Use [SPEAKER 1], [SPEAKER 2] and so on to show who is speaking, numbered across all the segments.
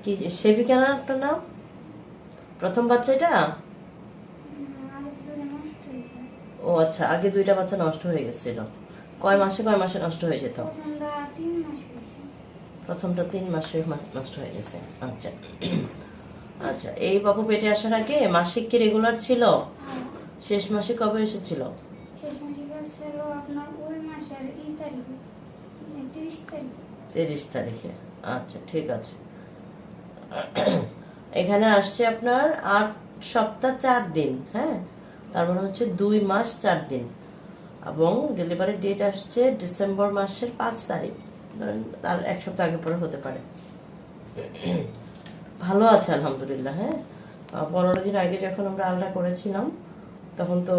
[SPEAKER 1] কি সেবিকা না আপনার নাম? প্রথম বাচ্চা এটা? ও আচ্ছা, আগে দুইটা বাচ্চা নষ্ট হয়ে গেছিল। কয় মাসে নষ্ট হয়ে যেত? প্রথমটা 3 মাসে নষ্ট হয়ে গেছে। আচ্ছা আচ্ছা, এই বাবু পেটে আসার আগে মাসিক কি রেগুলার ছিল? শেষ মাসে কবে এসেছিল?
[SPEAKER 2] শেষ মাসে ছিল আপনার ওই মাসের
[SPEAKER 1] 30 তারিখে। আচ্ছা ঠিক আছে। এখানে আসছে আপনার 8 সপ্তাহ 4 দিন, হ্যাঁ, তার মানে হচ্ছে 2 মাস 4 দিন। এবং ডেলিভারি ডেট আসছে ডিসেম্বর মাসের 5 তারিখ, ধরেন তার 1 সপ্তাহ আগে পরে হতে পারে। ভালো আছে আলহামদুলিল্লাহ। হ্যাঁ, 15 দিন আগে যখন আমরা আলট্রা করেছিলাম তখন তো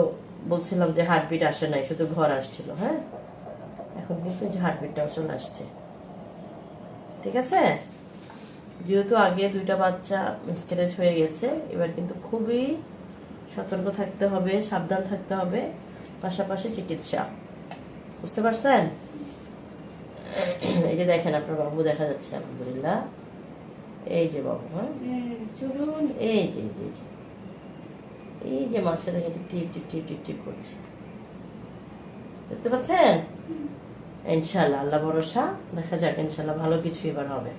[SPEAKER 1] বলছিলাম যে হার্টবিট আসে নাই, শুধু ঘর আসছিল। হ্যাঁ, এখন কিন্তু যে হার্টবিটটাও চলে আসছে। ঠিক আছে, যেহেতু আগে দুইটা বাচ্চা মিসক্যারেজ হয়ে গেছে, এবার কিন্তু খুবই সতর্ক থাকতে হবে, সাবধান থাকতে হবে, পাশাপাশি চিকিৎসা। বুঝতে পারছেন? এই যে দেখেন আপনার বাবু দেখা যাচ্ছে আলহামদুলিল্লাহ। এই যে বাবু, হ্যাঁ, এই যে এই যে এই যে এই যে মাঝখানে দেখেন টিপ টিপ টিপ টিপ টিপ করছে, দেখতে পাচ্ছেন? ইনশাল্লাহ, আল্লাহ ভরসা, দেখা যাক ইনশাল্লাহ ভালো কিছু এবার হবে।